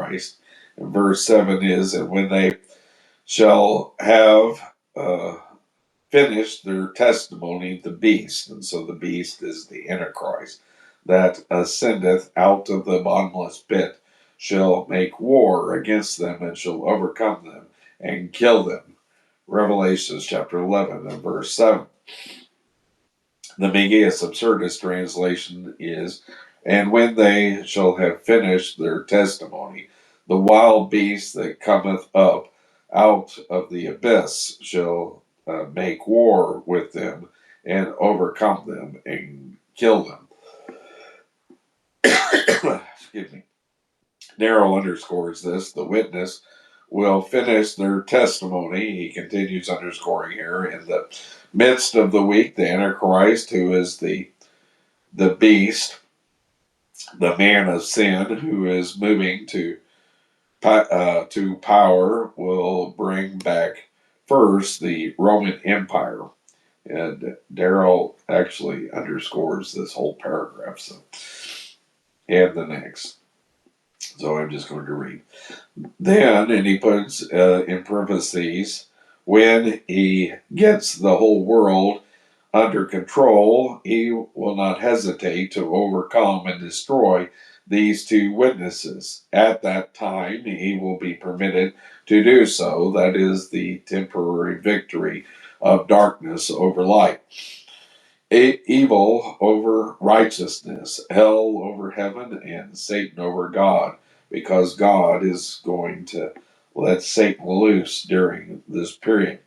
Antichrist. And verse 7 is, and when they shall have finished their testimony, the beast, and so the beast is the Antichrist, that ascendeth out of the bottomless pit, shall make war against them and shall overcome them and kill them. Revelation chapter 11 and verse 7. The Megaeus Absurdist translation is, and when they shall have finished their testimony, the wild beast that cometh up out of the abyss shall make war with them and overcome them and kill them. Excuse me. Darrell underscores this. The witness will finish their testimony. He continues underscoring here in the midst of the week, the Antichrist, who is the beast, the man of sin, who is moving to power, will bring back first the Roman Empire. And Darrell actually underscores this whole paragraph, and the next. So I'm just going to read. Then, and he puts in parentheses, when he gets the whole world under control, he will not hesitate to overcome and destroy these two witnesses. At that time, he will be permitted to do so. That is the temporary victory of darkness over light. Evil over righteousness, hell over heaven, and Satan over God, because God is going to let Satan loose during this period.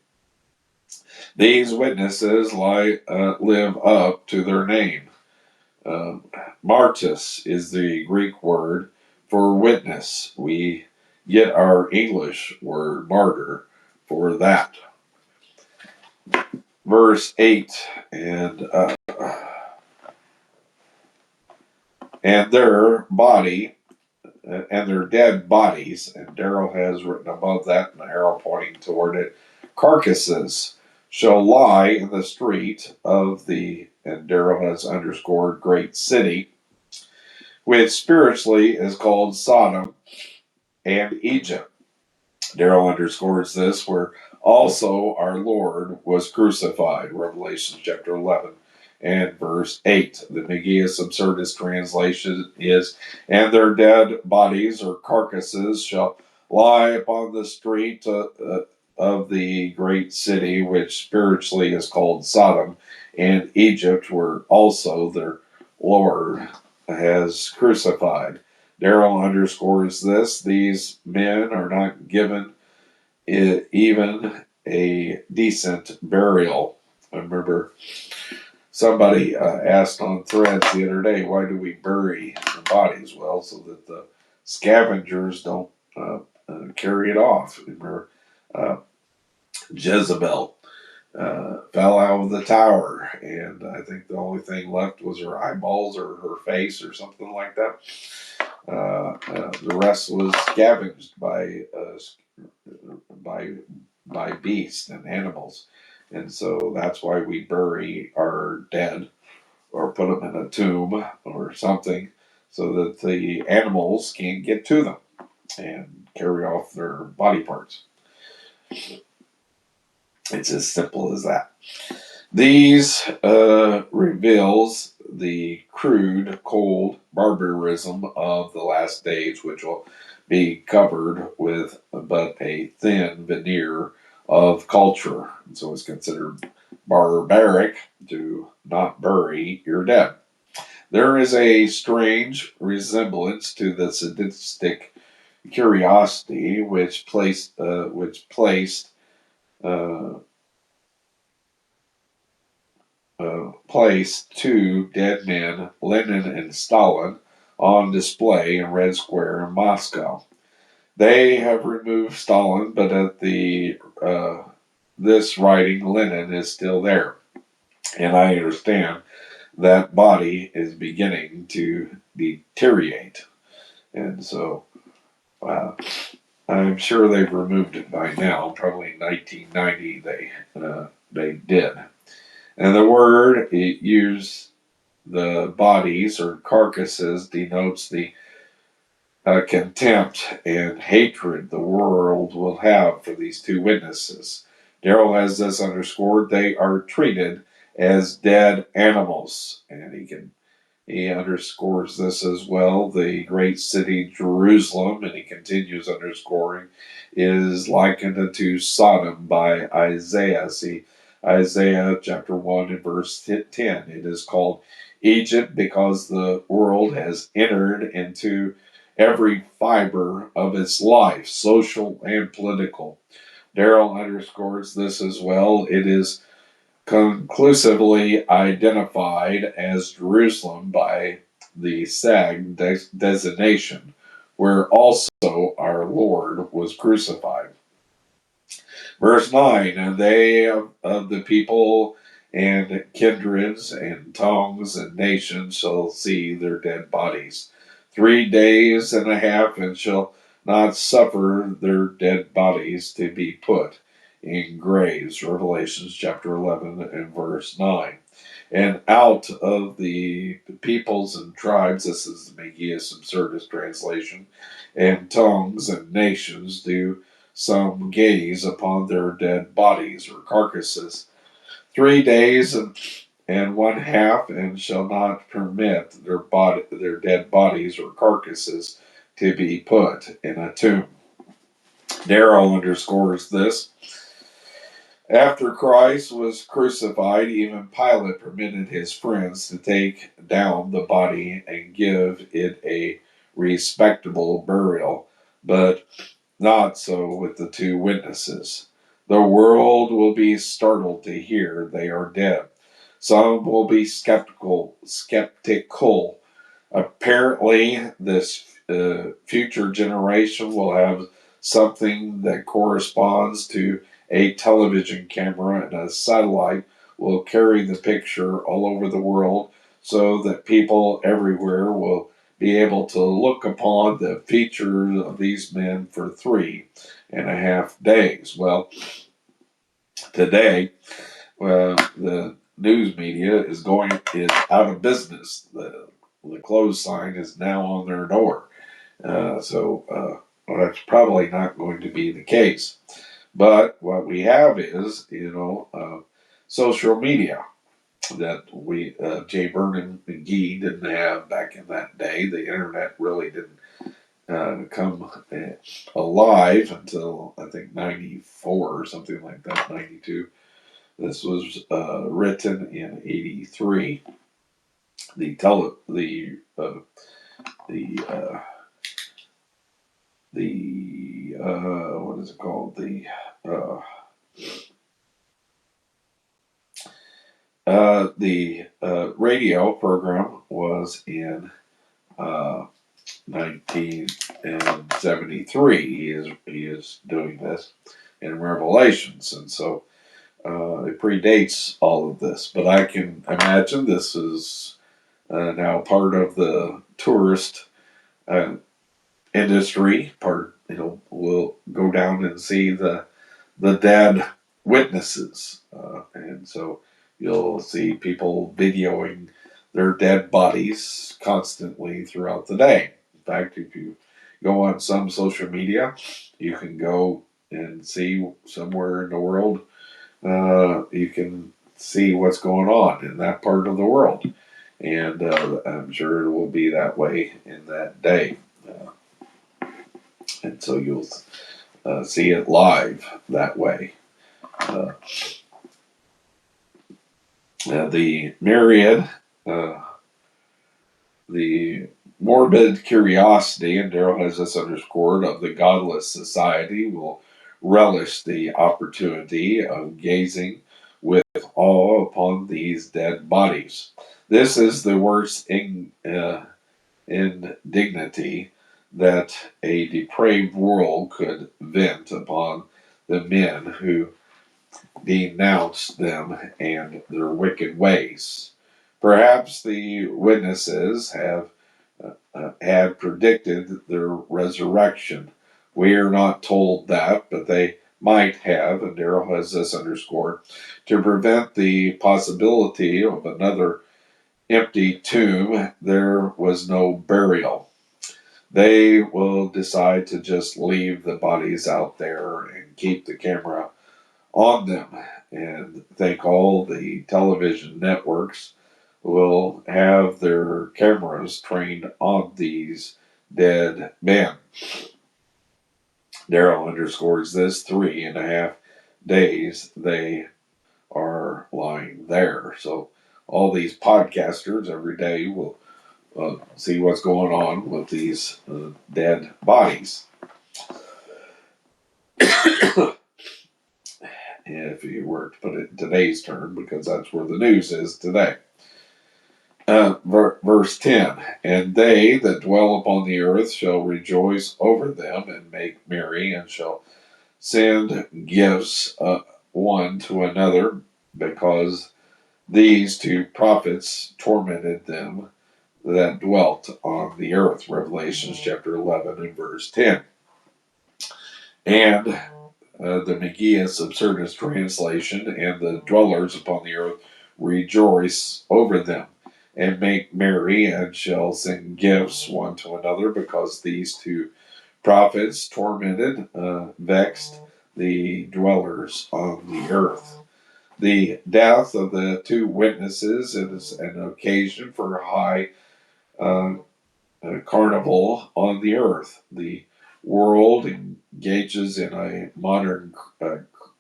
These witnesses live up to their name. Martus is the Greek word for witness. We get our English word martyr for that. Verse 8, and their body and their dead bodies, and Darrell has written above that, an arrow pointing toward it, carcasses shall lie in the street of the, and Darrell has underscored, great city, which spiritually is called Sodom and Egypt. Darrell underscores this, where also our Lord was crucified, Revelation chapter 11 and verse 8. The Megaeus Absurdist translation is, and their dead bodies or carcasses shall lie upon the street of the great city, which spiritually is called Sodom and Egypt, where also their Lord has crucified. Darrell underscores this. These men are not given even a decent burial. I remember somebody asked on Threads the other day, why do we bury the bodies? Well, so that the scavengers don't carry it off. Remember, Jezebel fell out of the tower, and I think the only thing left was her eyeballs or her face or something like that. The rest was scavenged by beasts and animals, and so that's why we bury our dead or put them in a tomb or something, so that the animals can't get to them and carry off their body parts. It's as simple as that. These reveals the crude, cold barbarism of the last days, which will be covered with but a thin veneer of culture. And so it's considered barbaric to not bury your dead. There is a strange resemblance to the sadistic curiosity which placed two dead men, Lenin and Stalin, on display in Red Square in Moscow. They have removed Stalin, but at this writing, Lenin is still there. And I understand that body is beginning to deteriorate. And so I'm sure they've removed it by now. Probably in 1990 they did. And the word used, the bodies or carcasses, denotes the contempt and hatred the world will have for these two witnesses. Darrell has this underscored. They are treated as dead animals, and he underscores this as well. The great city Jerusalem, and he continues underscoring, is likened unto Sodom by Isaiah. See, Isaiah chapter 1 and verse 10. It is called Egypt because the world has entered into every fiber of its life, social and political. Darrell underscores this as well. It is conclusively identified as Jerusalem by the SAG designation, where also our Lord was crucified. Verse 9, and they of the people and kindreds and tongues and nations shall see their dead bodies 3 days and a half, and shall not suffer their dead bodies to be put in graves. Revelations chapter 11 and verse 9. And out of the peoples and tribes, this is the Megaeus Absurdus translation, and tongues and nations do some gaze upon their dead bodies or carcasses 3 days and one half, and shall not permit their dead bodies or carcasses to be put in a tomb. Darrow underscores this. After Christ was crucified, even Pilate permitted his friends to take down the body and give it a respectable burial, but not so with the two witnesses. The world will be startled to hear they are dead. Some will be skeptical. Apparently, this future generation will have something that corresponds to a television camera, and a satellite will carry the picture all over the world so that people everywhere will be able to look upon the features of these men for 3.5 days. Well, today, the news media is out of business. The close sign is now on their door. Well, that's probably not going to be the case. But what we have is, social media that J. Vernon McGee didn't have back in that day. The internet really didn't come alive until I think 94 or something like that, 92. This was written in 83. What is it called? The radio program was in 1973. He is doing this in Revelations, and so it predates all of this. But I can imagine this is now part of the tourist uh, industry. We'll go down and see the dead witnesses, and so you'll see people videoing their dead bodies constantly throughout the day. In fact, if you go on some social media, you can go and see somewhere in the world. You can see what's going on in that part of the world, and I'm sure it will be that way in that day. And so you'll see it live that way. Uh, the myriad, uh, the morbid curiosity, and Darrell has this underscored, of the godless society will relish the opportunity of gazing with awe upon these dead bodies. This is the worst indignity that a depraved world could vent upon the men who denounced them and their wicked ways. Perhaps the witnesses had predicted their resurrection. We are not told that, but they might have, and Darrell has this underscored, to prevent the possibility of another empty tomb. There was no burial. they will decide to just leave the bodies out there and keep the camera on them. And I think all the television networks will have their cameras trained on these dead men. Daryl underscores this 3.5 days they are lying there. So all these podcasters every day will see what's going on with these dead bodies. If you were to put it in today's term, because that's where the news is today. Verse 10, and they that dwell upon the earth shall rejoice over them and make merry, and shall send gifts one to another, because these two prophets tormented them that dwelt on the earth. Revelations chapter 11 and verse 10. And the Megius Absurdus translation, and the dwellers upon the earth rejoice over them and make merry, and shall send gifts one to another, because these two prophets tormented, vexed the dwellers on the earth. The death of the two witnesses is an occasion for a high carnival on the earth. The world engages in a modern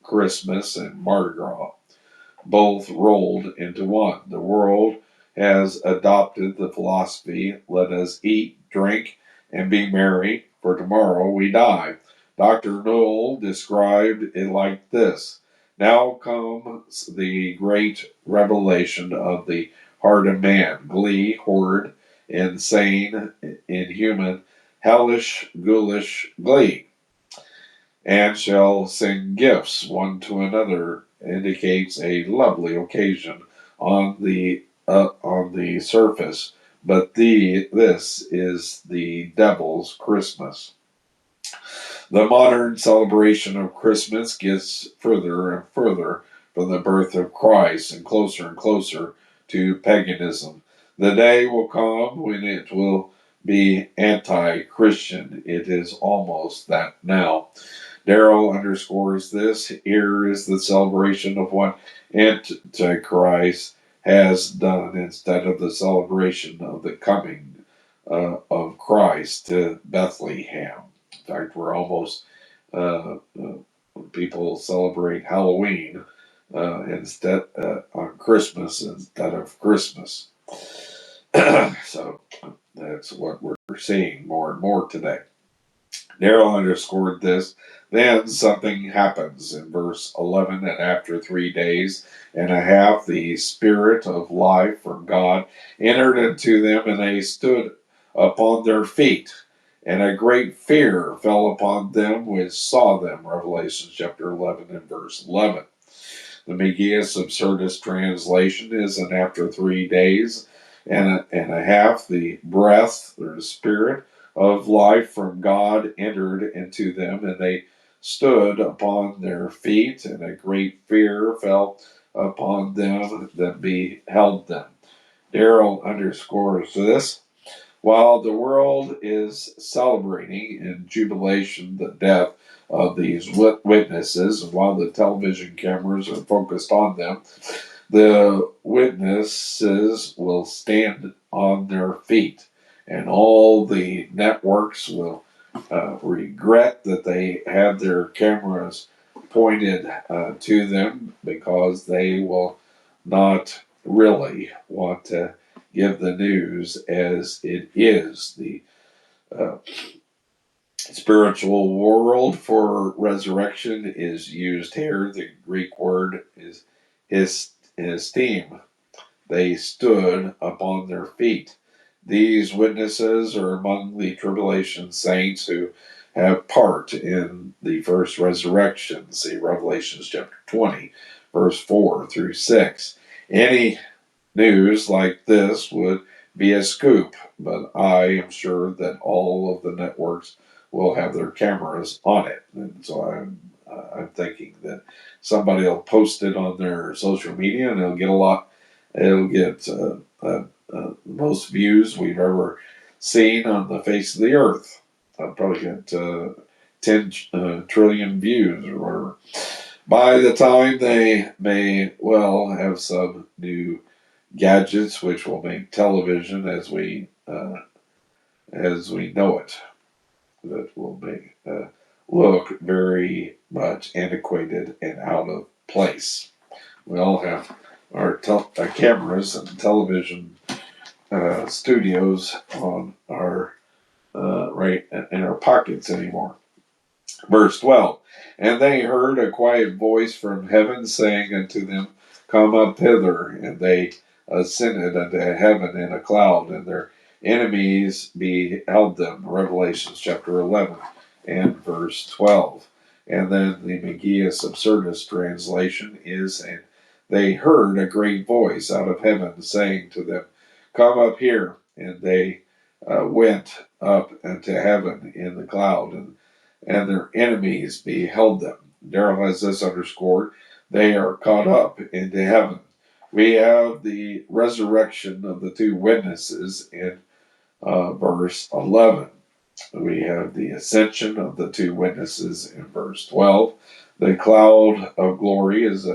Christmas and Mardi Gras, both rolled into one. The world has adopted the philosophy, let us eat, drink, and be merry, for tomorrow we die. Dr. Noel described it like this: now comes the great revelation of the heart of man, glee, horrid, insane, inhuman, hellish, ghoulish glee, and shall sing gifts one to another, indicates a lovely occasion on the surface, but this is the devil's Christmas. The modern celebration of Christmas gets further and further from the birth of Christ and closer to paganism. The day will come when it will be anti-Christian. It is almost that now. Darrow underscores this. Here is the celebration of what Antichrist has done, instead of the celebration of the coming of Christ to Bethlehem. In fact, we're almost, people celebrate Halloween instead on Christmas instead of Christmas. So that's what we're seeing more and more today. Darrell underscored this. Then something happens in verse 11, and after 3 days and a half, the Spirit of life from God entered into them, and they stood upon their feet. And a great fear fell upon them which saw them. Revelation chapter 11 and verse 11. The Megius Absurdus translation is, and after 3 days and a half, the breath, or the Spirit of life from God entered into them, and they stood upon their feet, and a great fear fell upon them that beheld them. Darrell underscores this. While the world is celebrating in jubilation the death of these witnesses, and while the television cameras are focused on them, the witnesses will stand on their feet, and all the networks will regret that they had their cameras pointed to them, because they will not really want to give the news as it is. The uh, spiritual world for resurrection is used here. The Greek word is esteem. They stood upon their feet. These witnesses are among the tribulation saints who have part in the first resurrection. See Revelation chapter 20, verse 4 through 6. Any news like this would be a scoop, but I am sure that all of the networks will have their cameras on it. And so I'm thinking that somebody will post it on their social media, and it'll get most views we've ever seen on the face of the earth. I'll probably get 10 trillion views or whatever. By the time they may well have some new gadgets which will make television as we know it, that will make look very much antiquated and out of place. We all have our cameras and television studios on our right in our pockets anymore. Verse 12. And they heard a quiet voice from heaven saying unto them, Come up hither. And they ascended unto heaven in a cloud, and their enemies beheld them. Revelation chapter 11 and verse 12. And then the Megaeus Absurdus translation is, And they heard a great voice out of heaven saying to them, Come up here. And they went up into heaven in the cloud, and their enemies beheld them. Darrell has this underscored. They are caught up into heaven. We have the resurrection of the two witnesses in verse 11. We have the ascension of the two witnesses in verse 12. The cloud of glory is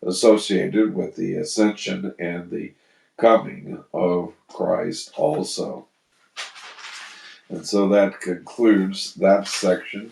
associated with the ascension and the coming of Christ also. And so that concludes that section